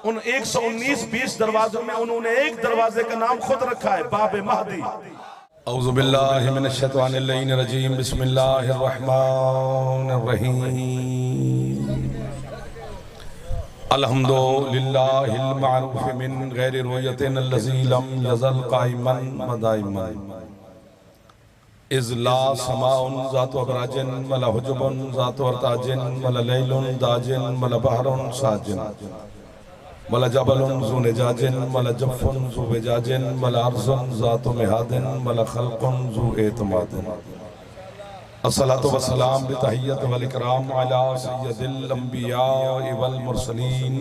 उन 119-20 दरवाजों में उन्होंने एक दरवाजे का नाम खुद रखा है, बाबे महदी। औज़ु बिल्लाहि मिनश शैतानिर रजीम, बिस्मिल्लाहिर रहमानिर रहीम। अल्हम्दुलिल्लाहिल मारूफ मिन गैरि रुयतिन अल्लज़ी लम यज़ल काइमन व दाइमन। इज़ ला समाउन ज़ातु अबराजिन वला हुजुबुन ज़ातु अर्ताजिन वला लैलुन दाजिन वला बहरुन साजिन वला जबलुन ज़ू निजाजिन वला जफ़्फ़ुन ज़ू विजाजिन वला अर्ज़ुन ज़ातु मिहादिन वला खल्क़ुन ज़ू एतमादिन। अस्सलातु वस्सलाम बितहिय्यत वल इकराम अला सय्यदिल अंबिया वल मुरसलीन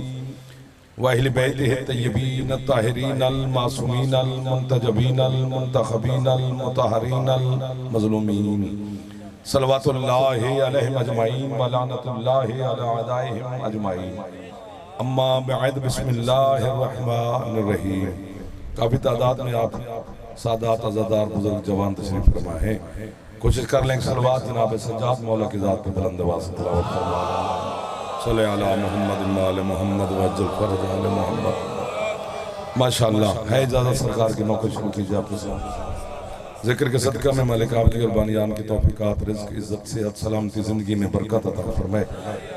व अहले बैतिहि तय्यबीन अत्ताहिरीन अल मासूमीन अल मुंतजबीन अल मुंतखबीन अल मुतहहरीन अल मज़लूमीन। सल्लवातुल्लाहि अलैहिम अजमईन व लानतुल्लाहि अला अदाइहिम अजमईन। अम्मा बअद, बिस्मिल्लाहिर रहमानिर रहीम। काफ़ी तादाद में आप सादात अज़ादार बुजुर्ग जवान तशरीफ फरमा हैं। कोशिश कर लें सलवात जनाब सज्जाद मौला की ज़ात पे बुलंद आवाज़ से तिलावत फरमा। सल्ले अला मुहम्मद व आले मुहम्मद वअज्जल फरज आले मुहम्मद। माशाअल्लाह है इजाज़त सरकार की नौकरी शुरू कीजिए आपके साथ। ज़िक्र के सदका में मालिक आपकी और बानियान की तौफीकात, रिज़्क़, इज़्ज़त, सेहत, सलामती, ज़िंदगी में बरकत अता फरमाए।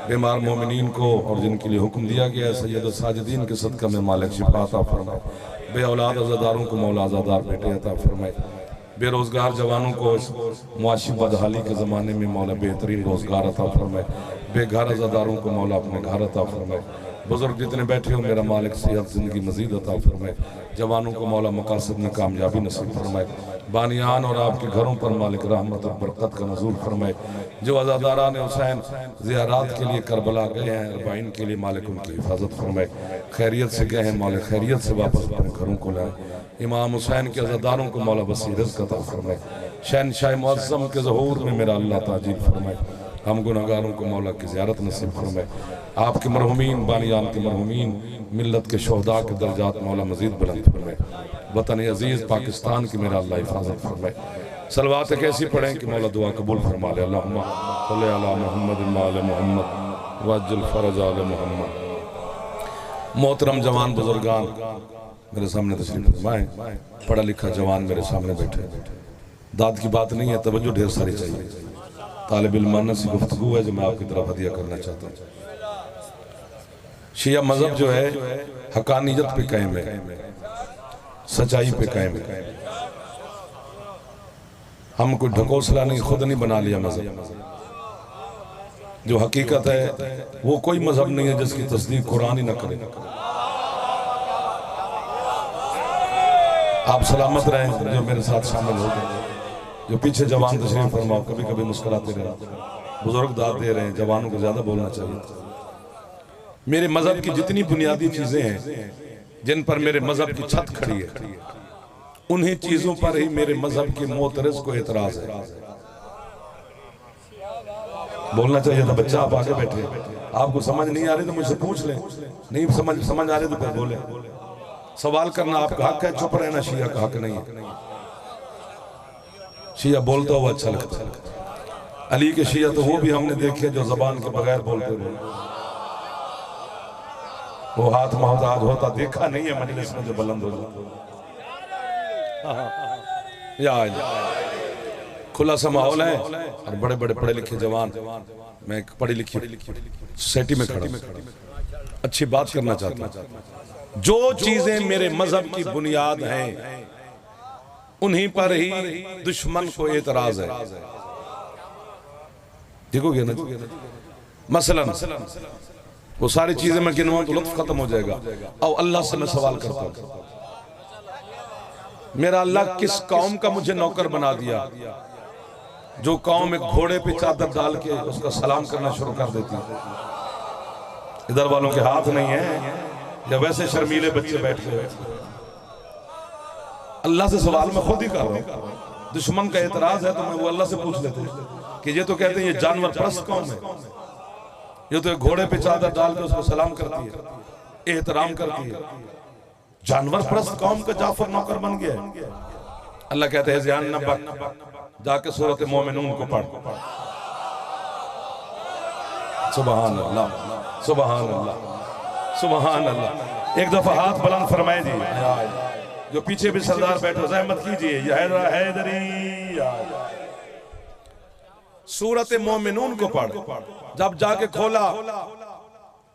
बीमार मोमिनीन को और जिनके लिए हुक्म दिया गया है सैयद साजिदीन के सदका में मालिक शिफा अता फरमाए। बे औलाद अज़ादारों को मौला अज़ादार बेटे अता फरमाए। बेरोज़गार जवानों को इस मुआशी बदहाली के ज़माने में मौला बेहतरीन रोज़गार अता फरमाए। बेघर अज़ादारों को मौला अपने घर अता फरमाए। बुजुर्ग जितने बैठे हो मेरा मालिक सेहत ज़िंदगी मज़ीद अता फरमाए। जवानों को मौला मकासद में कामयाबी नसीब फरमाए। बानियान और आपके घरों पर मालिक रहमत और बरकत का नज़ूल फरमाए। जो अज़ादारान हुसैन ज़ियारात के लिए करबला गए हैं अरबाइन के लिए मालिक उनकी हिफाजत फरमाए। खैरियत से गए हैं मौला खैरियत से वापस अपने घरों को लाए। इमाम हुसैन के अज़ादारों को मौला वसी रिज़्क़ अता फरमाए। शहनशाह मुअज़्ज़म के ज़हूर में मेरा अल्लाह ताजील फरमाए। हम गुनहगारों को मौला की ज़ियारत नसीब फरमाए। आपके मरहुमीन बानियान के मरहुमीन मिल्लत के शोहदा के दर्जात मौला मज़ीद बुलंद फरमाए। वतन अज़ीज़ पाकिस्तान की मेरा अल्लाह हिफाजत फरमाए। सलवात कैसी पढ़ें कि मौला दुआ कबूल फरमा ले। अल्लाहुम्मा सल्लि अला मुहम्मद व आले मुहम्मद वअज्जिल फरज आले मुहम्मद। मोहतरम जवान बुजुर्गान मेरे सामने तशरीफ फरमाएं। पढ़ा लिखा जवान मेरे सामने बैठे। दाद की बात नहीं है, तवज्जो ढेर सारी चाहिए। तालिब इल्माना सी गुफ्तगू है जो मैं आपकी तरफ हदिया करना चाहता हूँ। शिया मजहब जो है हकानियत पे कायम है, सच्चाई पे कायम है। हम कोई ढकोसला नहीं, खुद नहीं बना लिया मजहब। जो हकीकत है वो कोई मजहब नहीं है जिसकी तस्दीक कुरान ही न करे। आप सलामत रहें जो मेरे साथ शामिल हो गए। जो पीछे जवान तशरीफ फरमाओ, कभी कभी मुस्कुराते रहे। बुजुर्ग दाद दे रहे हैं, जवानों को ज्यादा बोलना चाहिए। मेरे मजहब की जितनी बुनियादी चीजें हैं जिन पर मेरे मजहब की छत खड़ी है, उन्हीं चीजों पर ही मेरे मजहब के मोतरज को एतराज है। बोलना चाहिए था बच्चा, आप आगे बैठे। आपको समझ नहीं आ रही तो मुझसे पूछ लें, नहीं समझ आ रही तो फिर बोले। सवाल करना आपका हक है, चुप रहना शिया का हक नहीं है। शिया बोलता हुआ अच्छा लगता है। अली के शिया तो वो भी हमने देखे जो जबान के बगैर बोलते रहे। वो हाथ मोहताज होता देखा नहीं है मजलिस में जो बुलंद हो जाता। खुला सा माहौल है और बड़े बड़े पढ़े लिखे जवान। मैं एक पढ़ी लिखी सोसाइटी में खड़ा अच्छी बात करना चाहता हूँ। जो चीजें मेरे मजहब की बुनियाद हैं उन्हीं पर ही दुश्मन को एतराज है। देखोगे ना, मसलन वो सारी चीजें मैं गिनवाऊं तो लुत्फ खत्म हो जाएगा। और अल्लाह से मैं सवाल करता हूं, मेरा अल्लाह किस कौम का मुझे नौकर बना दिया जो कौम एक घोड़े पे चादर डाल के उसका सलाम करना शुरू कर देती है। इधर वालों के हाथ नहीं है या वैसे शर्मीले बच्चे बैठ गए। अल्लाह से सवाल मैं खुद ही कर रहा हूं। दुश्मन का एतराज है तो मैं वो अल्लाह से पूछ लेते कि ये तो कहते हैं ये जानवर परस्त कौम है, ये तो एक घोड़े पे चादर डाल के उसको सलाम करती है, एहतराम करती है। जानवर परस्त कौम का जाफर नौकर बन गया। अल्लाह कहते हैं ज़ियान नब्बक, जाके सूरत मोमिनून को पढ़। सुभान अल्लाह, सुभान अल्लाह। सुभान अल्लाह। एक दफा हाथ बुलंद फरमाए जी, जो पीछे भी सरदार बैठो रहमत कीजिए, हैदरी। सूरत मोमिनून को पढ़, जब जाके खोला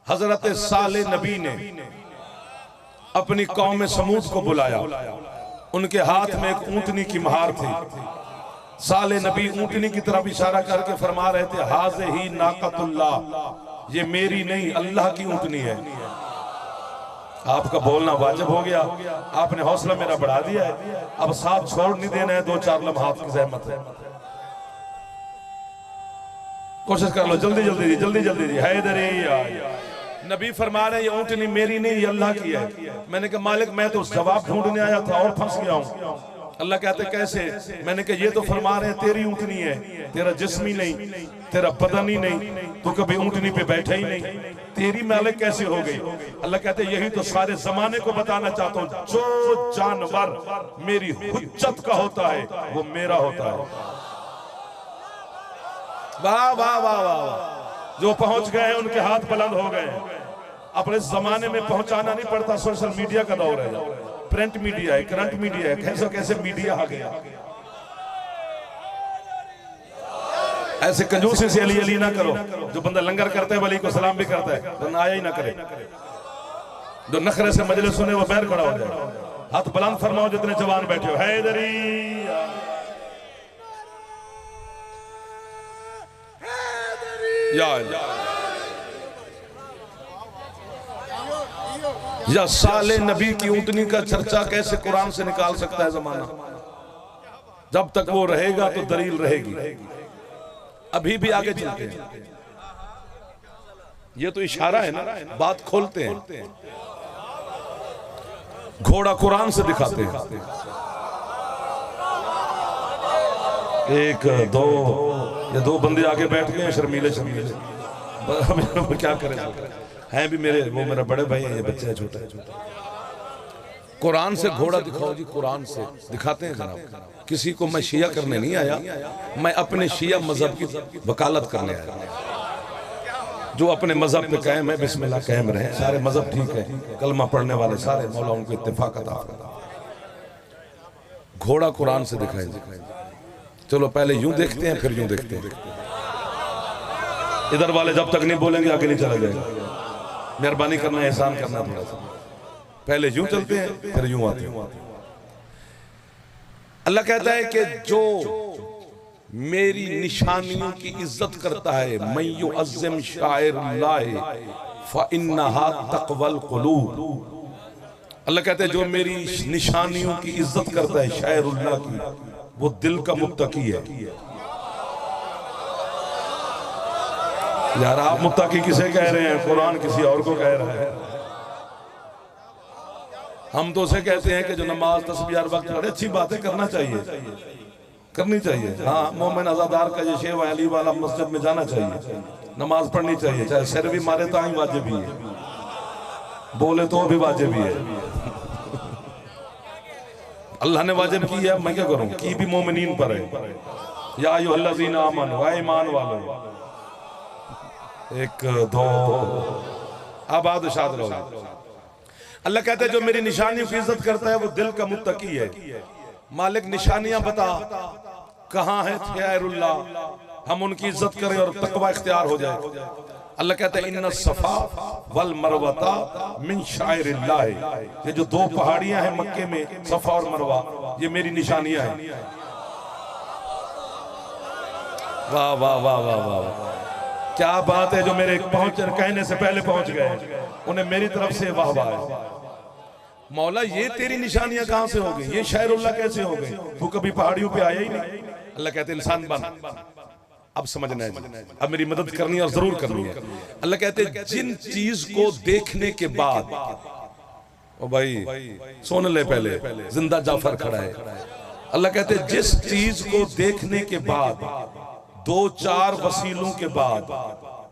हजरत साले नबी ने अपनी कौम समूद को बुलाया, उनके हाथ में एक ऊंटनी की महार थी। साले नबी ऊंटनी की तरफ इशारा करके फरमा रहे थे, हाज़े ही नाकतुल्लाह, ये मेरी नहीं अल्लाह की ऊंटनी है। आपका बोलना वाजिब हो गया, आपने हौसला मेरा बढ़ा दिया है। अब साथ छोड़ नहीं देना है, 2-4 लम्हात की ज़हमत है, कोशिश कर लो, जल्दी जल्दी जल्दी जल्दी जी। हैदरी। नबी फरमा रहे ये ऊंटनी मेरी नहीं, ये अल्लाह की है। मैंने कहा मालिक मैं तो जवाब ढूंढने आया था और फंस गया हूं। अल्लाह कहते कैसे? मैंने कहा ये तो फरमा रहे हैं तेरी ऊंटनी है, तेरा जिस्म ही नहीं, तेरा बदन ही नहीं, तो कभी ऊंटनी पे बैठा ही नहीं, तेरी मालिक कैसे हो गई? अल्लाह कहते यही तो सारे जमाने को बताना चाहता हूं, जो जानवर मेरी हुज्जत का होता है वो मेरा होता है। वाह वाह वाह वाह। जो पहुंच गए हैं उनके हाथ बुलंद हो गए हैं। अपने जमाने में पहुंचाना नहीं पड़ता, सोशल मीडिया का दौर है, प्रिंट मीडिया है, करंट मीडिया है, कैसे कैसे मीडिया आ गया। ऐसे कंजूसी से अली अली ना करो। जो बंदा लंगर करता है वली को सलाम भी करता है, तो आया ही ना करे। जो नखरे से मजलिस सुने वो पैर खड़ा हो जाए। हाथ बुलंद फरमाओ जितने जवान बैठे हो। हैदरी। या साले नबी की ऊंटनी का चर्चा कैसे कुरान से निकाल सकता है जमाना? जब तक वो रहेगा तो दलील रहेगी। अभी भी आगे चलते हैं, ये तो इशारा है ना, बात खोलते हैं। घोड़ा कुरान से दिखाते हैं। 1 2 ये 2 बंदे आगे बैठ गए हैं, शर्मीले शर्मीले। क्या करें, हैं भी मेरे, वो मेरा बड़े भाई है, ये बच्चा है छोटा है। कुरान से घोड़ा दिखाओ जी, कुरान से दिखाते हैं जनाब। किसी को मैं शिया करने नहीं आया, मैं अपने शिया मजहब की वकालत करने आया। जो अपने मजहब पे कायम है बिस्मिल्लाह कायम रहे, सारे मजहब ठीक है, कलमा पढ़ने वाले सारे, मौला उनको इत्तेफाक अता फरमाए। घोड़ा कुरान से दिखाएंगे। चलो पहले यूं देखते हैं फिर यूं देखते हैं। इधर वाले जब तक नहीं बोलेंगे आगे नहीं चला जाएगा। मेहरबानी करना, एहसान करना थोड़ा सा। पहले यूं चलते हैं फिर यूं आते हैं। अल्लाह कहता है कि जो मेरी निशानियों की इज्जत करता है, मैं युअज़्ज़िम शाइरुल्लाह फ़इन्नहा तक़वल क़ुलूब। अल्लाह कहता है जो मेरी निशानियों की इज्जत करता है, शाइरुल्लाह की, वो दिल का मुत्तकी है। यार आप मुत्तकी किसे कह रहे हैं? कुरान किसी और को कह रहा है। हम तो उसे कहते हैं कि जो नमाज तस्बीह हर वक्त पढ़े, अच्छी बातें करना चाहिए, करनी चाहिए। हाँ, मोमिन अज़ादार का ये शेव अली वाला मस्जिद में जाना चाहिए, नमाज पढ़नी चाहिए, चाहे सिर भी मारे तो ही वाजिब ही है, बोले तो भी वाजिब ही है। अल्लाह ने वाजिब की है, मैं क्या करूं? की भी मोमिनीन पर है। या अय्युहल्लज़ीना आमनू, ऐ ईमान वालों। 1 2 आबाद शाद रहो। अल्लाह कहता है जो मेरी निशानियों की इज्जत करता है वो दिल का मुत्तकी है। मालिक निशानियां बता कहां है खैरुल्लाह, हम उनकी इज्जत करें और तकवा इख्तियार हो जाए। अल्लाह कहता है इन्ना सफा वल मरवता मिन शाइरिल्लाह, ये जो 2 पहाड़ियां हैं मक्के में, सफा और मरवा, ये मेरी निशानियां हैं। वाह वाह वाह वाह वाह, क्या बात है। जो मेरे पहुंच कहने से पहले पहुंच गए, उन्हें मेरी तरफ से वाह वाह है। मौला ये तेरी निशानियां कहां से हो गई? ये शायरुल्लाह कैसे हो गई? तू कभी पहाड़ियों पे आया ही नहीं। अल्लाह कहते इंसान बन, अब समझना है, अब मेरी मदद करनी है और जरूर करनी है। अल्लाह कहते जिन चीज को देखने के बाद, ओ भाई सुन ले, पहले जिंदा जाफर खड़ा है। अल्लाह कहते जिस चीज को देखने के बाद 2-4 वसीलों के बाद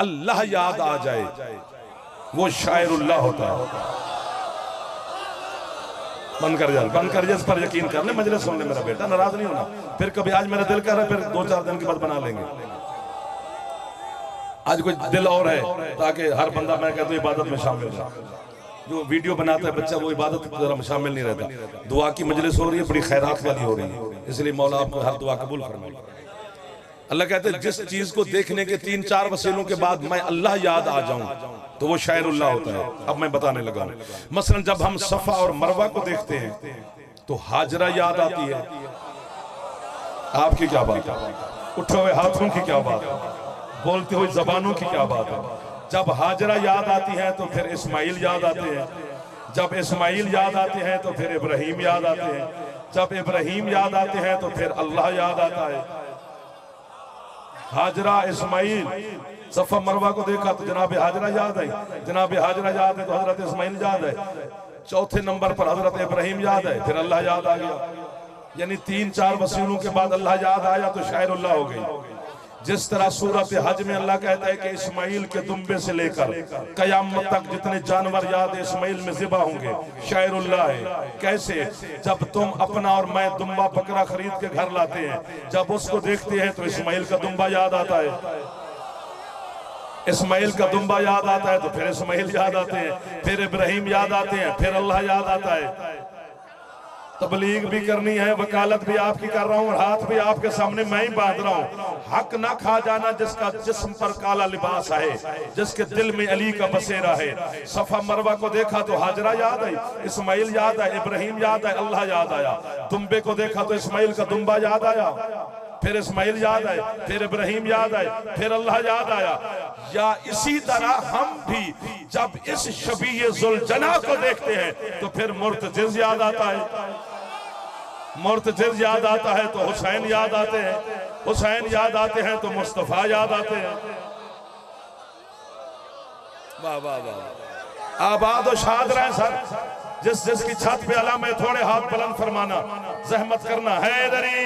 अल्लाह याद आ जाए, वो शायरुल्लाह होता है। बंद कर जा, बंद कर जा, इस पर यकीन कर ले, मजलिस सुन ले मेरा बेटा, नाराज नहीं होना। फिर कभी आज मेरा दिल कर रहा है, फिर 2-4 दिन के बाद बना लेंगे। आज कोई दिल और है ताकि हर बंदा मैं कहता हूं इबादत में शामिल हो। जो वीडियो बनाता है बच्चा वो इबादत में जरा शामिल नहीं रहता। दुआ की मजलिस हो रही है, बड़ी खैरात वाली हो रही है, इसलिए मौला आपको हर दुआ कबूल फरमाए। अल्लाह कहते हैं जिस चीज को देखने के 3-4 वसीलों के बाद मैं अल्लाह याद आ जाऊं तो वो शायरुल्लाह होता है। अब मैं बताने लगा हूं, मसलन जब हम सफा और मरवा को देखते हैं तो हाजरा याद आती है। आपकी क्या बात है? उठे हुए हाथों की क्या बात है? बोलते हुए जबानों की क्या बात है? जब हाजरा याद आती है तो फिर इस्माइल याद आते हैं, जब इस्माइल याद आते हैं तो फिर इब्राहिम याद आते हैं, जब इब्राहिम याद आते हैं तो फिर अल्लाह याद आता है। हाजरा इस्माइल सफा मरवा को देखा तो जनाब हाजरा याद आई, जनाब हाजरा याद है तो हजरत इस्माइल याद है, चौथे नंबर पर हजरत इब्राहिम याद है, फिर अल्लाह याद आ गया। यानी 3-4 वसीलों के बाद अल्लाह याद आया तो शायरुल्लाह हो गई। जिस तरह सूरत हज में अल्लाह कहता है कि इस्माइल के दुम्बे से लेकर कयामत तक जितने जानवर याद इस्माइल में ज़िबा होंगे शायरुल्लाह है। कैसे? जब तुम अपना और मैं दुम्बा बकरा खरीद के घर लाते हैं, जब उसको देखते हैं तो इस्माइल का दुम्बा याद आता है, इस्माइल का दुम्बा याद आता है तो फिर इस्माइल याद आते हैं, फिर इब्राहिम याद आते हैं, फिर अल्लाह याद आता है। तबलीग भी करनी है, वकालत भी आपकी कर रहा हूँ और हाथ भी आपके सामने मैं ही बांध रहा हूँ। हक ना खा जाना जिसका जिस्म पर काला लिबास है, जिसके दिल में अली का बसेरा है। सफा मरवा को देखा तो हाजरा याद आई, इस्माइल याद आया, इब्राहिम याद आया, अल्लाह याद आया। दुम्बे को देखा तो इस्माइल का दुम्बा याद आया, फिर इस्माइल याद आए, फिर इब्राहिम याद आए, फिर अल्लाह याद आया। या इसी तरह हम भी जब इस शबीह जुलजना को देखते हैं तो फिर मुर्तजिज़ याद आता है, मुर्तजिज़ याद आता है तो हुसैन याद आते हैं, हुसैन याद आते हैं तो मुस्तफा याद आते हैं। वाह वाह वाह, आबाद और शाद रहे सर। जिस जिसकी छत पे अला में थोड़े हाथ बुलंद फरमाना, जहमत करना हैदरी।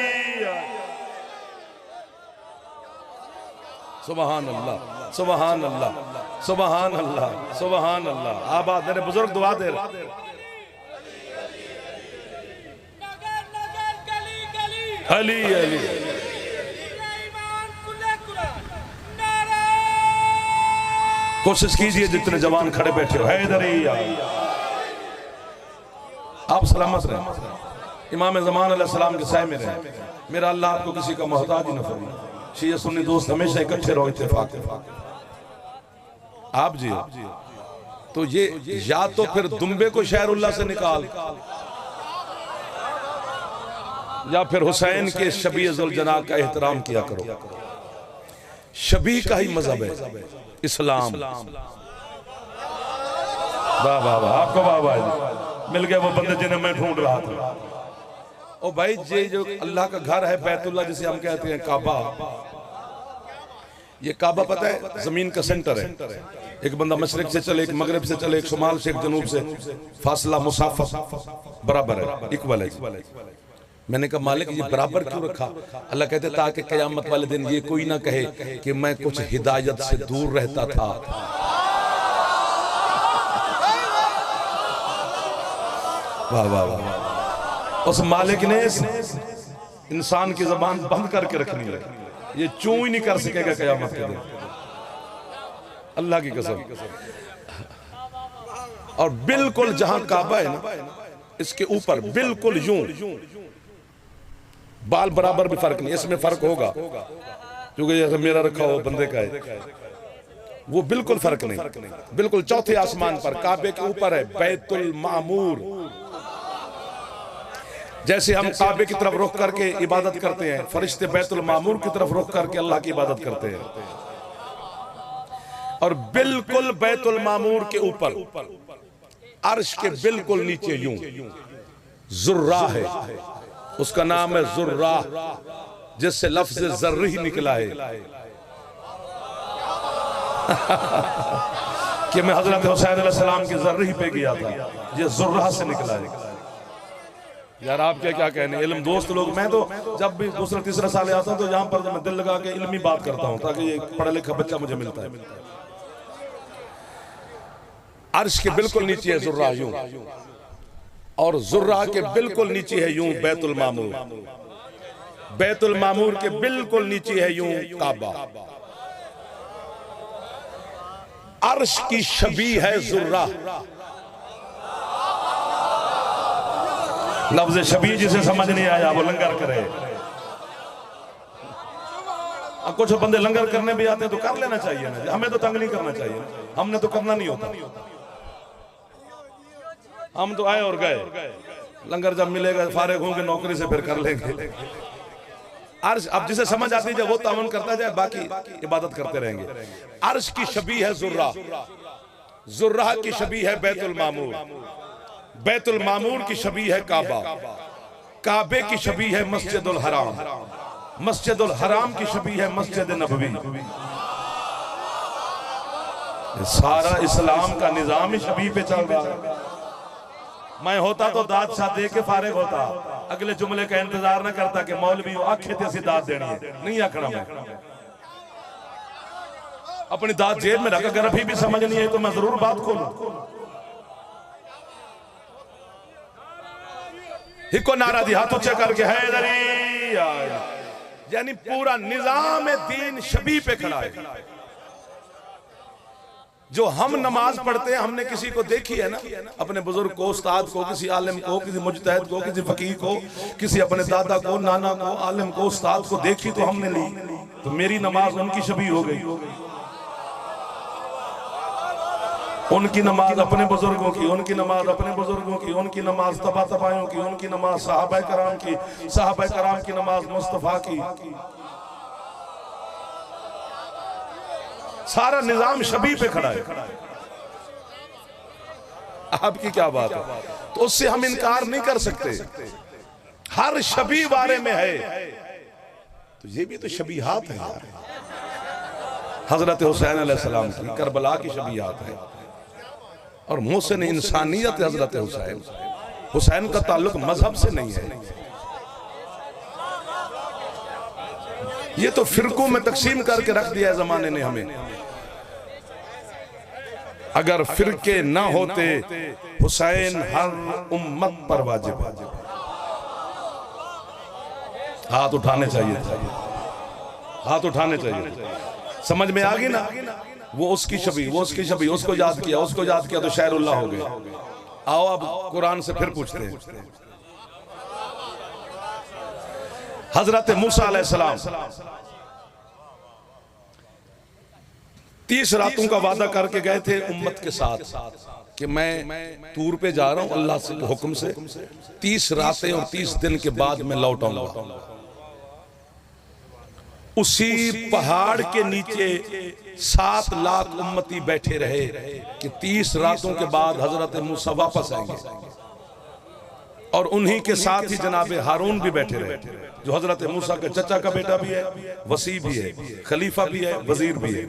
सुबहान अल्लाह, सुबहान अल्लाह, सुबहान अल्लाह, सुबहान अल्लाह। आबाद मेरे बुजुर्ग दुआ दे रहे। अली अली कोशिश कीजिए जितने जवान खड़े बैठे हो, हैदरी आप सलामत रहे, इमाम ज़मान अलैहिस्सलाम के साए में रहे। मेरा अल्लाह आपको किसी का मोहताज ही न फरमाए। शिया सुन्नी दोस्त हमेशा इकट्ठे रहो, इत्तेफाक। आप जी तो ये या तो फिर दुम्बे को शायरुल्लाह से निकाल, या फिर हुसैन के शबीह जुलजना का एहतराम किया करो। शबीह का ही मजहब है इस्लाम। वाह वाह वाह, आपको वाह वाह, मिल गए वो बंदे जिन्हें मैं ढूंढ रहा था। ओ भाई ये जो अल्लाह का घर है बैतुल्लाह जिसे हम कहते हैं काबा, ये काबा पता है जमीन का सेंटर है। एक बंदा मशरिक से चले, एक मगरिब से चले, एक शुमाल से, एक जनूब से, फासला मुसाफा बराबर है, इक्वल है। मैंने कहा मालिक ये बराबर क्यों रखा? अल्लाह कहते ताकि कयामत वाले दिन ये कोई ना कहे कि मैं कुछ हिदायत से दूर रहता था। वाह वाह वाह। उस मालिक ने इंसान की जबान बंद करके रखनी है, ये चूं ही नहीं कर सकेगा कयामत के दिन, अल्लाह की कसम। और बिल्कुल जहां काबा है ना, इसके ऊपर बिल्कुल यूं बाल बराबर भी फर्क नहीं, इसमें फर्क होगा क्योंकि ये मेरा रखा हो बंदे का है, वो बिल्कुल फर्क नहीं। बिल्कुल चौथे आसमान पर काबे के ऊपर है बैतुल मामूर। जैसे हम काबे की तरफ रुख करके इबादत करते हैं, फरिश्ते बैतुल मामूर की तरफ रुख करके अल्लाह की इबादत करते हैं। और बिल्कुल बैतुल मामूर के ऊपर अर्श के बिल्कुल नीचे यूं जुर्रा है, उसका नाम है जुर्रा, जिससे लफ्ज जर्री निकला है कि मैं हजरत हुसैन अलैहिस्सलाम की जर्री पे गया था, ये जुर्रा से निकला है। यार आप क्या कहने इल्म दोस्त लोग, मैं तो जब भी दूसरा तीसरा साल आता हूं तो यहाँ पर मैं दिल लगा के इल्मी बात करता हूँ ताकि ये पढ़ा लिखा बच्चा मुझे मिलता है। अर्श के बिल्कुल नीचे है जुर्रा यूं, और जुर्रा के बिल्कुल नीचे है यूं बैतुल मामूर, बैतुल मामूर के बिल्कुल नीचे है यूं काबा। अर्श की शबी है जुर्रा, लफ्ज शबी जिसे समझ नहीं आया वो लंगर करे। कुछ बंदे लंगर करने भी आते हैं तो कर लेना चाहिए ना, हमें तो तंग नहीं करना चाहिए ना, हमने तो करना नहीं होता। हम तो आए और गए, लंगर जब मिलेगा फारिग होंगे नौकरी से फिर कर लेंगे। अर्श अब जिसे समझ आती है वो तावन करता जाए, बाकी इबादत करते रहेंगे। अर्श की शबी है जुर्रा, जुर्रा की शबी है बैतुल मामूर, बैतुल मामूर की शबी है काबा, काबे की शबी है मस्जिदुल हराम, मस्जिदुल हराम की शबी है मस्जिद नबवी। सारा इस्लाम का निजाम ही शबी पे चल रहा है। मैं होता तो दाद शाह दे के फारिग होता, अगले जुमले का इंतजार न करता कि मौलवी आखे ते दाद देनी है, नहीं आखना। मैं अपनी दाद जेब में रख, अगर अभी भी समझ नहीं है तो मैं जरूर बात खोलूं। हिको नारा दी हाथ ऊंचे करके हैदरी, यानी पूरा निजाम दीन शबी पे खड़ा है। जो हम नमाज पढ़ते हैं हमने किसी को देखी है ना, अपने बुजुर्ग को, उस्ताद को, किसी आलिम को, किसी मुजतहिद को, किसी फकीर को, किसी अपने दादा को, नाना को, आलिम को, उस्ताद को देखी तो हमने ली, तो मेरी नमाज उनकी शबी हो गई। उनकी नमाज अपने बुजुर्गों की, उनकी नमाज अपने बुजुर्गों की, उनकी नमाज तबा तबायों की, उनकी नमाज सहाबा कराम की, सहाबा कराम की नमाज मुस्तफा की। सारा निजाम शबी पे खड़ा है। आपकी क्या बात है? तो उससे हम इनकार नहीं कर सकते, हर शबी बारे में है, तो ये भी तो शबीहात है यार। हजरत हुसैन अलैहिस्सलाम की करबला की शबीहात है, और मोहसिन इंसानियत हजरत हुसैन। हुसैन का ताल्लुक मजहब से नहीं है, ये तो फिरकों में तकसीम करके रख दिया है जमाने ने हमें। अगर फिरके ना होते हुसैन हर उम्मत पर वाजिब है। हाथ उठाने चाहिए, हाथ उठाने चाहिए। समझ में आ गई ना? वो उसकी शबी, वो उसकी शबी, उसको याद किया, उसको याद किया तो शायरुल्लाह हो गए। आओ अब कुरान से फिर पूछते हैं। हजरत मूसा अलैहिस्सलाम 30 रातों का वादा करके गए थे उम्मत के साथ कि मैं तूर पे जा रहा हूं अल्लाह से हुक्म से, 30 रातें और 30 दिन के बाद मैं लौट आऊंगा। उसी पहाड़ के नीचे 7 लाख उम्मती बैठे रहे कि 30 रातों के बाद हजरत मूसा वापस आएंगे, और उन्हीं के साथ ही जनाबे हारून भी बैठे रहे, जो हजरत मूसा के चचा का बेटा भी है, वसी भी है, खलीफा भी है, वजीर भी है।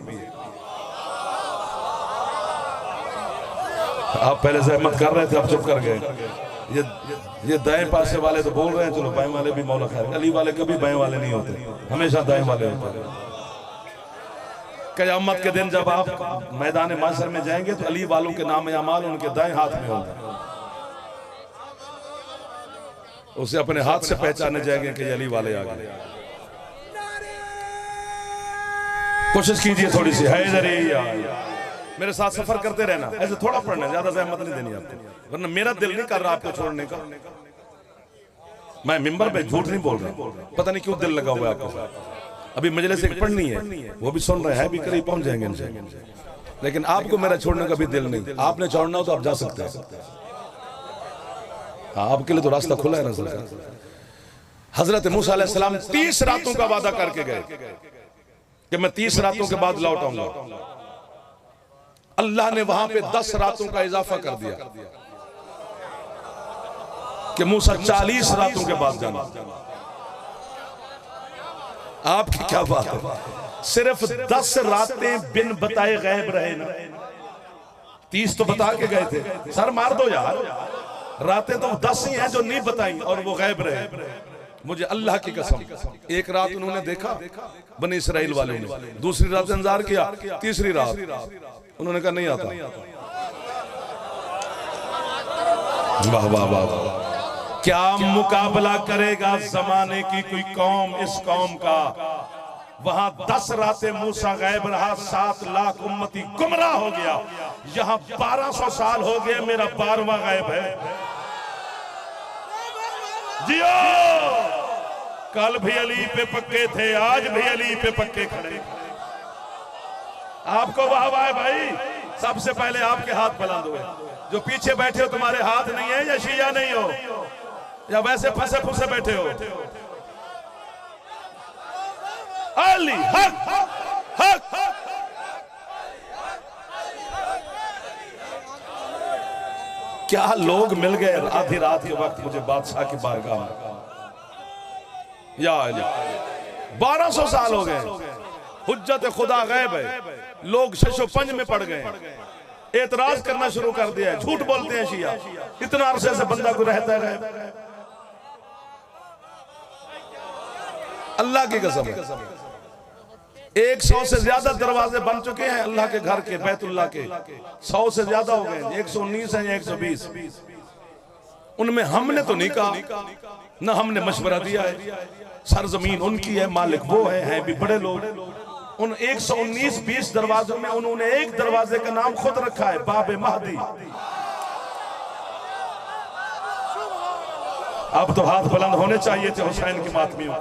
आप पहले सहमत कर रहे थे, आप चुप कर गए। ये दाएं पासे वाले तो बोल रहे हैं, चलो बाएं वाले भी मौला खैर। अली वाले कभी बाएं वाले नहीं होते, हमेशा दाएं वाले होते हैं। क़यामत के दिन जब आप मैदान माशर में जाएंगे तो अली वालों के नाम अमाल उनके दाएं हाथ में होंगे, उसे अपने हाथ से पहचाने जाएंगे कि अली वाले आ गए। कोशिश कीजिए थोड़ी सी, हैदरी मेरे साथ सफर करते रहना, ऐसे थोड़ा पढ़ना, ज्यादा जहमत नहीं देनी आपको, वरना मेरा दिल नहीं कर रहा आपको छोड़ने का। मैं मिंबर पे झूठ नहीं बोल रहा, पता नहीं क्यों दिल लगा हुआ है आपको। अभी मजलिस एक पढ़नी है, वो भी सुन रहे हैं, भी करीब पहुंच जाएंगे इनसे, लेकिन आपको मेरा छोड़ने का भी दिल नहीं। आपने छोड़ना हो तो आप जा सकते हैं, आपके लिए तो रास्ता खुला है ना सर। हजरत मूसा अलैहिस्सलाम 30 रातों का वादा करके गए कि मैं 30 रातों के बाद लौट आऊंगा। अल्लाह ने वहां पे 10 रातों का इजाफा कर दिया कि मूसा 40 रातों के बाद जाना। आपकी क्या बात है? सिर्फ 10 रातें बिन बताए गायब रहे ना, 30 तो बता के गए थे। सर मार दो यार, रातें तो 10 ही हैं जो नहीं बताई और वो गायब रहे। मुझे अल्लाह की कसम, एक रात उन्होंने देखा बनी इसराइल वाले ने, दूसरी रात इंतजार किया, तीसरी रात उन्होंने कहा नहीं आता। वाह वाह वाह, क्या मुकाबला करेगा जमाने की कोई कौम इस कौम का। वहां 10 रातें मूसा गायब रहा, 7 लाख उम्मती गुमराह हो गया। यहाँ 1200 साल हो गए, मेरा 12वां गायब है। जियो। कल भी अली पे पक्के थे, आज भी अली पे पक्के खड़े। आपको वाह वाह भाई। सबसे पहले आपके हाथ बुलंद हुए। जो पीछे बैठे हो तुम्हारे हाथ नहीं है, या शिया नहीं हो, या वैसे फंसे फंसे बैठे हो। अली हक हक। क्या लोग मिल गए आधी रात के वक्त मुझे बादशाह की बारगाह में। या अली 1200 साल हो गए, हुज्जत खुदा गैब है, लोग शशो पंज में पड़ गए, एतराज करना शुरू कर दिया है, झूठ बोलते हैं शिया। इतना अरसे से बंदा को रहता है। अल्लाह की कसम 100 से ज्यादा दरवाजे बन चुके हैं अल्लाह के घर के, बैतुल्लाह के 100 से ज्यादा हो गए, 119 है या 120। उनमें हमने तो नहीं कहा, ना हमने मशवरा दिया है। सरजमीन उनकी है, मालिक वो है भी बड़े लोग। उन 119-20 दरवाजों में उन्होंने एक दरवाजे का नाम खुद रखा है, बाबे महदी। अब तो हाथ बुलंद होने चाहिए थे हुसैन के मातमियों।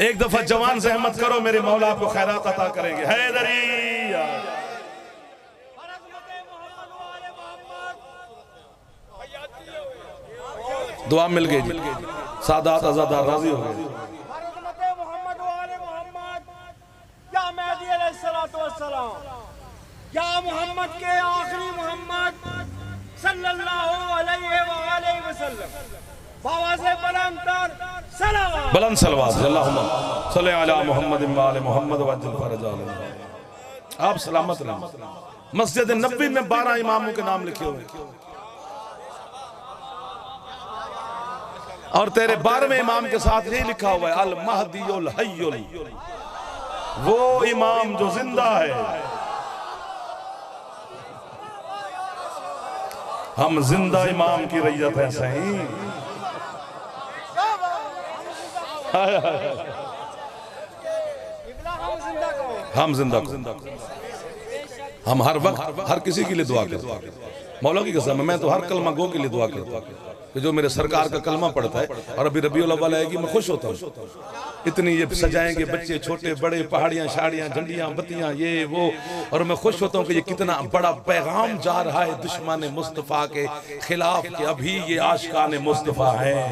एक दफा जवान जहमत करो, मेरे मौला आपको खैरात अता करेंगे। हैदरी दुआ मिल गई जी, सादात आजादार राजी हो गए। या मोहम्मद के आखिरी मोहम्मद सल्लल्लाहु अलैहि वसल्लम, बावाज़े बुलंद सलवात अल्लाहुम्मा सल्ली अला मुहम्मद व आले मुहम्मद वअज्जिल फरजाना। आप सलामत रहें। मस्जिद नबवी में 12 इमामों के नाम लिखे हुए, और तेरे 12वें इमाम के साथ यही लिखा हुआ है, अल महदीउल हय्युल, वो इमाम जो जिंदा है। हम जिंदा इमाम की रैयत है सही। हम जिंदा हम हर वक्त हर किसी के लिए दुआ करते हैं। मौला की कसम, मैं तो हर कलमा गो के लिए दुआ करता हूँ कि जो मेरे सरकार का कलमा पढ़ता है, और अभी रबीउल अव्वल आएगी, मैं खुश होता हूँ। इतनी ये सजाएंगे बच्चे, छोटे बड़े, पहाड़ियाँ शाड़ियाँ, झंडियाँ बत्तियाँ, ये वो, और मैं खुश होता हूँ कि ये कितना बड़ा पैगाम जा रहा है दुश्मन मुस्तफ़ा के खिलाफ, के अभी ये आशिकान मुस्तफ़ा हैं।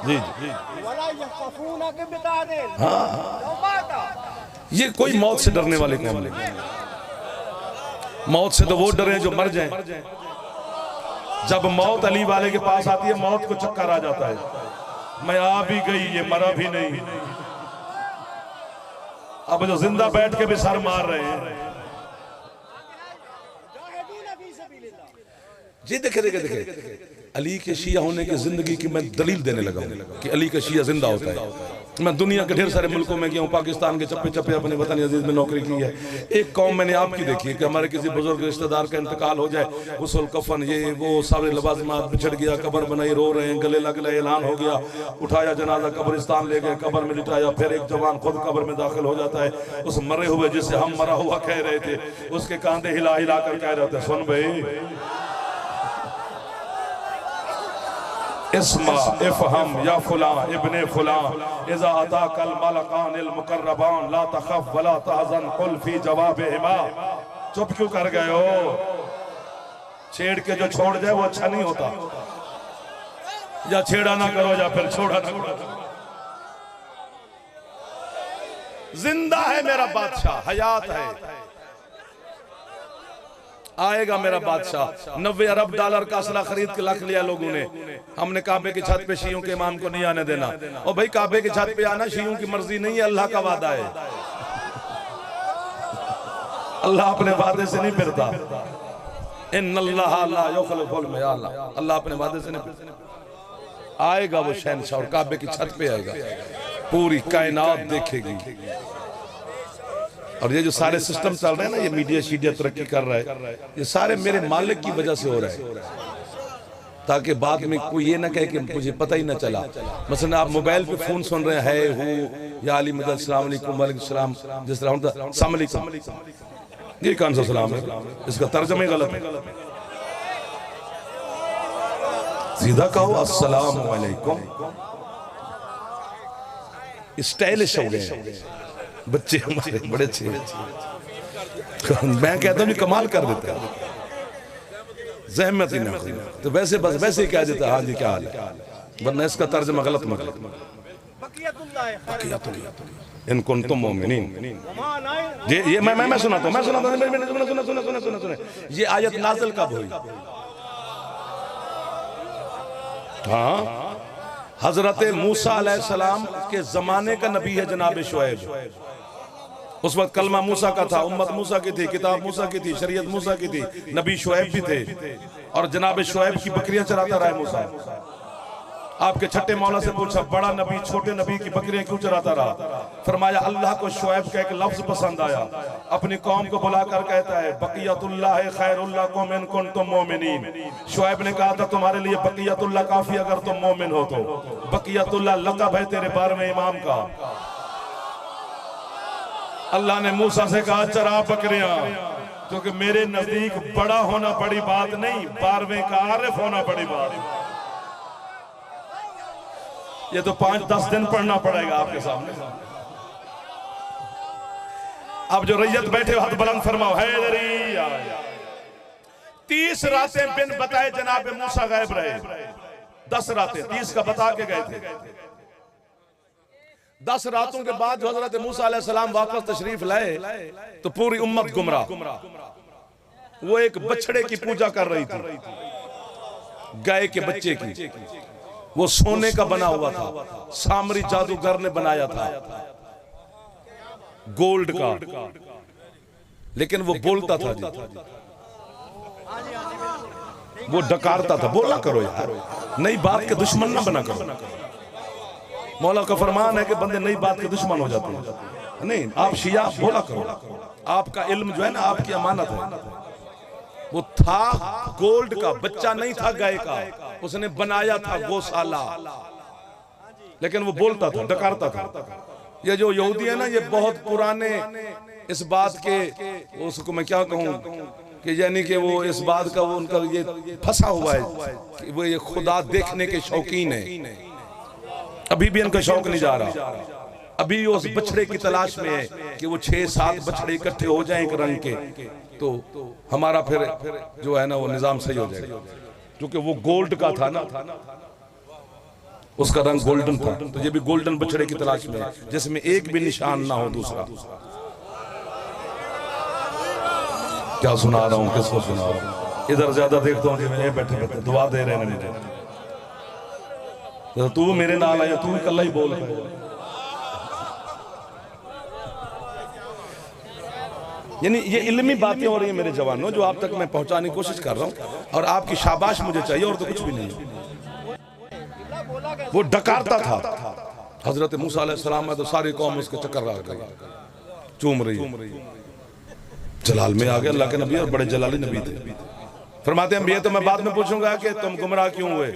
जी जी हाँ, ये कोई मौत से डरने वाले कौन नहीं। मौत से तो वो डरे जो मर जाएं। जब मौत अली वाले के पास आती है, मौत को चक्कर आ जाता है, मैं आ भी गई, ये मरा भी नहीं। अब जो जिंदा बैठ के भी सर मार रहे हैं। जी देखे देखे देखे अली के शिया होने की जिंदगी की मैं दलील देने लगा हूं कि अली का शिया जिंदा होता है। मैं दुनिया के ढेर सारे मुल्कों में गया हूँ, पाकिस्तान के चप्पे चप्पे अपने वतन अजीज में नौकरी की है। एक कौम मैंने आपकी देखी है कि हमारे किसी बुजुर्ग रिश्तेदार का इंतकाल हो जाए, गुस्ल कफन ये वो सारे लवाज़िमात बिछड़ गया, कब्र बनाई, रो रहे हैं, गले लग गए, ऐलान हो गया, उठाया जनाजा कब्रिस्तान ले गए, कब्र में लिटाया, फिर एक जवान खुद कब्र में दाखिल हो जाता है। उस मरे हुए जिसे हम मरा हुआ कह रहे थे, उसके कांधे हिला हिला कर कह रहे थे, सुन भाई इस्मा इफ़हम या फुला इब्ने फुला इज़ा अताकल मलकानिल मुकर्रबान ला तखफ वला तहज़न कुल फी जवाबिहिमा। चुप क्यों कर गए हो? छेड़ के जो छोड़ जाए वो अच्छा नहीं होता। या छेड़ा ना करो या फिर छोड़ा ना करो। जिंदा है मेरा बादशाह, हयात है, आएगा मेरा बादशाह। 90 अरब डॉलर का असला खरीद के रख लिया लोगों ने। हमने काबे की छत पे शियों के इमाम को नहीं आने देना। और भाई काबे की छत पे आना शियों की मर्जी नहीं है, अल्लाह का वादा है। अल्लाह अपने वादे से नहीं फिरता। इन्नल्लाह ला युखलिफुल मियाद, अल्लाह अपने वादे से नहीं फिरता। आएगा वो शहंशाह और काबे की छत पे आएगा, पूरी कायनात देखेगी। और ये जो सारे सिस्टम चल रहे हैं ना, ये मीडिया शीडिया तरक्की कर रहा है, ये सारे मेरे मालिक की वजह से हो रहा है, ताकि बाद में कोई ये ना कहे कि मुझे पता ही ना चला। मसलन आप मोबाइल पे फोन सुन रहे हैं, या अली मदद सलाम अलैकुम वालेकुम सलाम, जिस तरह ये कौन सा सलाम है? इसका तर्जमे गलत है। सीधा कहो अस्सलाम वालेकुम। स्टाइलिश हो गए बच्चे हमारे, बड़े अच्छे। मैं कहता हूँ कमाल कर देता है, जहमत ही ना। तो वैसे बस वैसे ही कह देता हाँ जी क्या हाल है, वरना इसका तर्जमा गलत मत लो। इन कुंतुम मोमिनीन, ये मैं सुनाता हूँ, सुना। ये आयत नाज़िल कब हुई? हाँ, हजरत मूसा अलैहिस्सलाम के जमाने का नबी है जनाब शुएब। उस वक्त कलमा मूसा का था, उम्मत मूसा की थी, किताब मूसा की थी, शरीयत मूसा की थी, नबी शुएब भी थे। और जनाब शुएब की बकरियां चराता रहा मूसा। आपके छठे मौला से पूछा, बड़ा नबी छोटे नबी की बकरियां क्यों चराता रहा? फरमाया अल्लाह को शुएब का एक लफ्ज पसंद आया, अपनी कौम को बुलाकर कहता है बकियतुल्लाह खैरुल्लाकुम इन कुंतुम मोमिनीन। शुएब ने कहा था तुम्हारे लिए बकियतुल्लाह काफी अगर तुम मोमिन हो तो। बकियतुल्लाह लक़ब है तेरे 12वें इमाम का। अल्लाह ने मूसा से कहा चरा बकरियां, क्योंकि मेरे नजदीक बड़ा होना बड़ी बात नहीं, 12वें का आरिफ होना बड़ी बात। ये तो 5-10 दिन पढ़ना पड़ेगा आपके सामने। अब जो रैयत बैठे हाथ बुलंद फरमाओ हैदरी। 30 रातें बिन बताए जनाब मूसा गायब रहे। 10 रातें 30 का बता के गए थे। 10 रातों के बाद जो हजरत मूसा अलैहिस्सलाम वापस तशरीफ लाए तो पूरी उम्मत गुमराह। वो एक बछड़े की पूजा कर रही थी, गाय के बच्चे की। वो सोने का बना हुआ था, सामरी जादूगर ने बनाया था, गोल्ड का। लेकिन वो बोलता था जी, वो डकारता था। बोला करो यार, नई बात के दुश्मन ना बना करो। मौला का फरमान है कि बंदे नई बात के दुश्मन हो जाते हैं। नहीं, आप शिया बोला करो। आपका इल्म जो है ना, आपकी अमानत है। वो था गोल्ड का, बच्चा नहीं था गाय का, उसने बनाया था गौशाला। लेकिन वो बोलता था, डकारता था। ये जो यहूदी है ना, ये बहुत पुराने इस बात के, उसको मैं क्या कहूँ कि यानी कि वो इस बात का वो उनका ये फंसा हुआ है कि वो ये खुदा देखने के शौकीन है। अभी भी इनका शौक नहीं जा रहा। अभी उस बछड़े की तलाश में है कि वो 6-7 बछड़े इकट्ठे हो जाएं एक रंग के, तो हमारा फिर जो है ना वो निजाम सही हो जाएगा। क्योंकि वो गोल्ड का था ना, उसका रंग गोल्डन था। तो ये भी गोल्डन बछड़े की तलाश में है जिसमें एक भी निशान ना हो दूसरा। क्या सुना रहा हूँ, किसको सुना रहा हूँ? इधर ज्यादा देखता हूँ जी, मैं बैठे बैठे दुआ दे रहे हैं मुझे। तो तू मेरे नाल आया, तू कल्ला ही बोल। यानी ये इल्मी बातें हो रही है मेरे जवानों, जो आप तक मैं पहुंचाने की कोशिश कर रहा हूं, और आपकी शाबाश मुझे चाहिए, और तो कुछ भी नहीं। वो डकारता था। हजरत मूसा अलैहिस्सलाम में तो सारी कौम उसके चक्कर लगा गई, चूम रही। जलाल में आ गए अल्लाह के नबी, और बड़े जलाली नबी थे। फरमाते हैं ये तो मैं बाद में पूछूंगा कि तुम गुमराह क्यों हुए,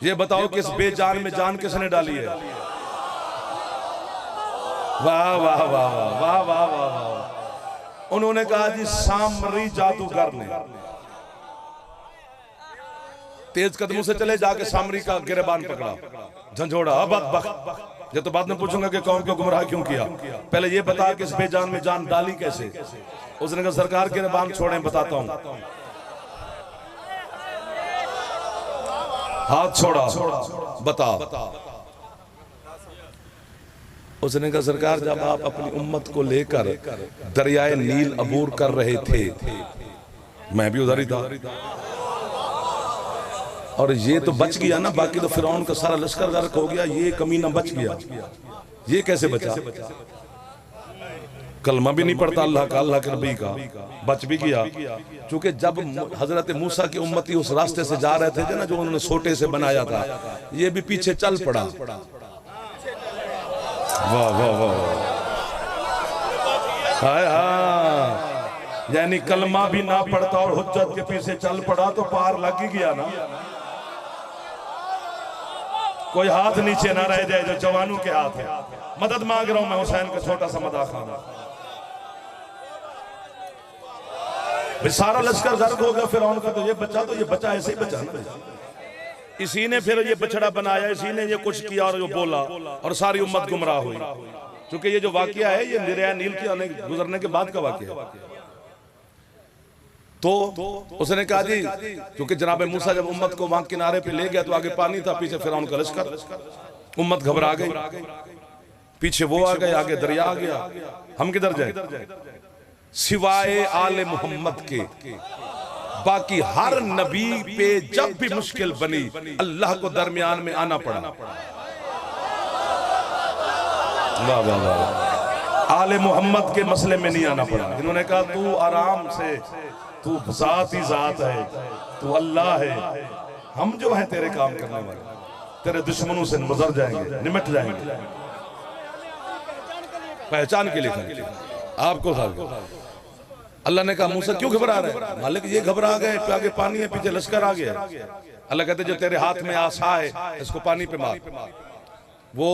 ये बताओ कि इस बेजान में जान किसने डाली है? वाह वाह वाह वाह वाह वाह वाह। उन्होंने कहा जी सामरी जादूगर ने। तेज कदमों से चले जाके सामरी का गिरबान पकड़ा, झंझोड़ा। अब ये तो बाद में पूछूंगा कि कौम को गुमराह क्यों किया, पहले ये बता कि इस बेजान में जान डाली कैसे। उसने कहा सरकार गिरबान छोड़ें, बताता हूं। हाथ छोड़ा, बता। उसने कहा सरकार जब आप अपनी उम्मत को लेकर दरियाए नील अबूर कर रहे थे, मैं भी उधर ही था, और ये तो बच गया ना, बाकी तो फिरौन का सारा लश्कर गर्क हो गया, ये कमीना बच गया। ये कैसे बचा? कलमा भी नहीं पढ़ता अल्लाह का, अल्लाह के नबी का, बच भी गया। क्योंकि जब हजरत मूसा की उम्मती उस रास्ते से जा रहे थे ना, जो उन्होंने सोटे से बनाया था, ये भी पीछे चल पड़ा। वाह वाह वाह, हाय हाँ। यानी कलमा भी ना पढ़ता और हुज्जत के पीछे चल पड़ा तो पार लग ही गया ना। कोई हाथ नीचे ना रह जाए जो जवानों के हाथ है। मदद मांग रहा हूं मैं, हुसैन का छोटा सा मदाखाना। भाई सारा लश्कर गर्क हो गया फिरौन का, तो ये बचा ऐसे ही बचा ना। इसी ने फिर ये बछड़ा बनाया, इसी ने ये कुछ किया और जो बोला, और सारी उम्मत गुमराह हुई। क्योंकि ये जो वाकया है ये दरिया नील के गुजरने के बाद का वाकया है। तो उसने कहा जी, क्योंकि जनाब मूसा जब उम्मत को वहां किनारे पे ले गया तो आगे पानी था, पीछे फिरौन का लश्कर, उम्मत घबरा गई, पीछे वो आ गए, आगे दरिया आ गया, हम किधर जाए? सिवाय आले मोहम्मद के बाकी हर नबी पे जब भी मुश्किल बनी अल्लाह को दरमियान में आना पड़ा। वाह वाह वाह। आले मोहम्मद के मसले में नहीं आना पड़ा। इन्होंने कहा तू आराम से, तू जात ही जात है, तू अल्लाह है, हम जो है तेरे काम करने वाले, तेरे दुश्मनों से गुजर जाएंगे, निमट जाएंगे। पहचान के लिए आपको अल्लाह ने कहा मूसा क्यों घबरा रहे हैं? मालिक ये घबरा गए, आगे पानी है, पीछे लश्कर आ गया। अल्लाह कहते जो तेरे हाथ में आसा है इसको पानी पे मार, वो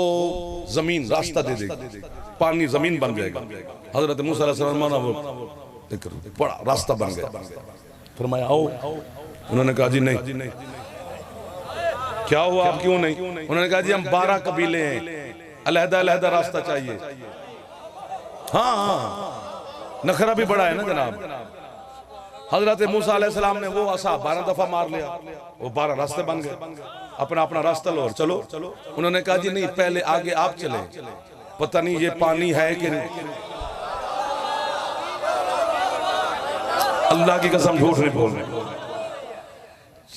जमीन रास्ता दे देगी, पानी जमीन बन जाएगा। हजरत मूसा बड़ा रास्ता बन गया। फरमाया आओ। उन्होंने कहा जी नहीं। क्या हुआ, आप क्यों नहीं? उन्होंने कहा जी हम 12 कबीले हैं, अलहदा अलहदा रास्ता चाहिए। हाँ नखरा भी बड़ा है ना जनाब। हजरत मूसा अलैहिस्सलाम ने वो आसा 12 दफा मार लिया, वो 12 रास्ते बन गए, अपना अपना रास्ता लो और चलो। उन्होंने कहा जी नहीं, पहले आगे आप चले, पता नहीं ये पानी है कि नहीं। अल्लाह की कसम झूठ नहीं बोल रहे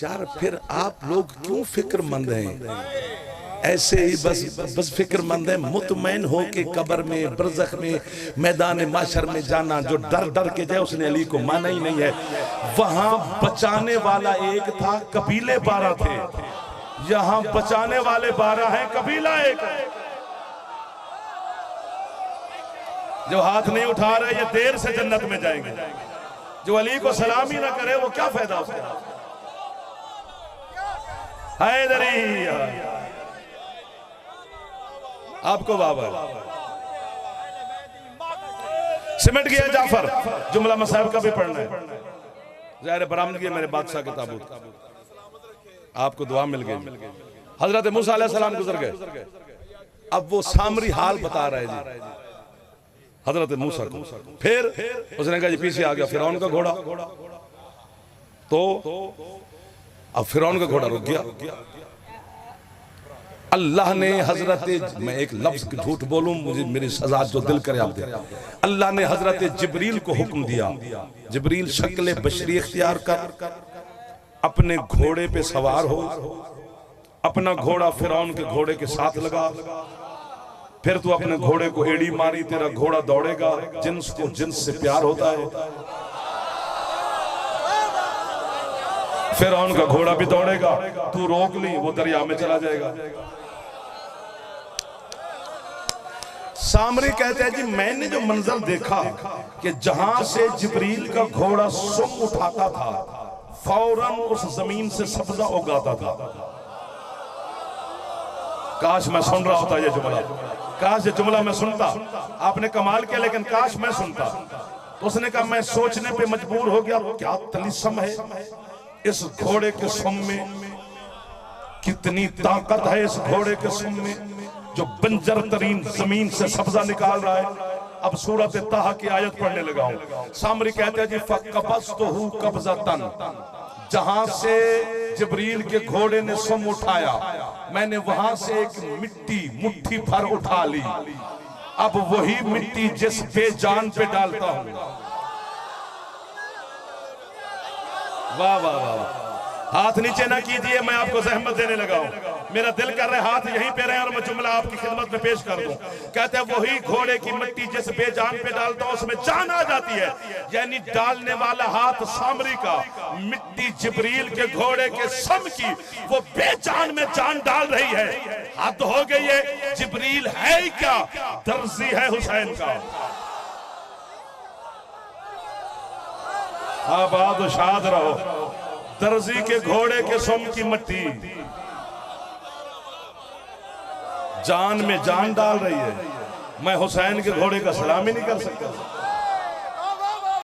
यार। फिर आप लोग क्यों फिक्रमंद हैं? ऐसे ही बस फिक्रमंद है, मुतमैन हो के कब्र में, बरज़ख में, मैदान माशर में जाना। जो डर डर के जाए उसने अली को माना ही नहीं है। वहां बचाने वाला एक था, कबीले 12 थे, यहां बचाने वाले 12 हैं, कबीला एक है। जो हाथ नहीं उठा रहे ये देर से जन्नत में जाएंगे, जो अली को सलाम ही ना करे वो क्या फायदा उसका। हैदरी आपको बाबा सिमट गया जाफर। जुमला मसाइब का भी पढ़ना है। ज़ाहिर बरामदगी मेरे बादशाह के ताबूत, आपको दुआ मिल गई। हजरत मूसा अलैहिस्सलाम गुजर गए। अब वो सामरी हाल बता रहे जी हजरत मूसा को। फिर उसने कहा जी पीछे आ गया फिरौन का घोड़ा। तो अब फिरौन का घोड़ा रुक गया। अल्लाह ने हजरत, मैं एक लफ्ज झूठ बोलूं मुझे मेरी सजा जो दिल करे आप दे। अल्लाह ने हजरत जिब्रील को हुक्म दिया, जिब्रील शक्ल बशरी इख्तियार कर अपने घोड़े पे सवार हो, अपना घोड़ा फिरौन के घोड़े के साथ लगा, फिर तू अपने घोड़े को एड़ी मारी, तेरा घोड़ा दौड़ेगा। जिन्स को जिन्स से प्यार होता है, फिरौन का घोड़ा भी दौड़ेगा, तू रोक ली वो दरिया में चला जाएगा। सामरी कहते हैं जी मैंने जो मंजर देखा कि जहां से जिब्रील का घोड़ा सुम उठाता था फौरन उस जमीन से सब्जा उगाता था। काश मैं सुन रहा होता ये जुमला, काश ये जुमला मैं सुनता। आपने कमाल किया लेकिन काश मैं सुनता। तो उसने कहा मैं सोचने पे मजबूर हो गया, क्या तलिस्म है इस घोड़े के सुम में, कितनी ताकत है इस घोड़े के सुम में जो बंजर तरीन जमीन से सब्जा निकाल रहा है। अब सूरत ताहा की आयत पढ़ने लगा हूं। सामरी कहते हैं जी फकबस्तहु कब्ज़तन, जहां से जिब्रील के घोड़े ने सुम उठाया मैंने वहां से एक मिट्टी मुट्ठी भर उठा ली। अब वही मिट्टी जिस बेजान पे डालता हूं। वाह वाह वाह। हाथ नीचे ना कीजिए, मैं आपको जहमत देने लगा हूं। मेरा दिल कर रहा है हाथ यहीं पे रहे और मैं जुमला आपकी खिदमत में पेश कर दूं। कहते हैं वही घोड़े की मिट्टी जिस बेजान पे डालता हूं उसमें जान आ जाती है। यानी डालने वाला हाथ सामरी का, मिट्टी जिब्रील के घोड़े के सम की, वो बेजान में जान डाल रही है। हद हो गई है। जिब्रील है ही क्या, दर्जी है हुसैन का। आबाद शाद रहो। दर्जी के घोड़े के सुम की मिट्टी जान में जान डाल रही है। मैं हुसैन के घोड़े का सलाम ही नहीं कर सकता।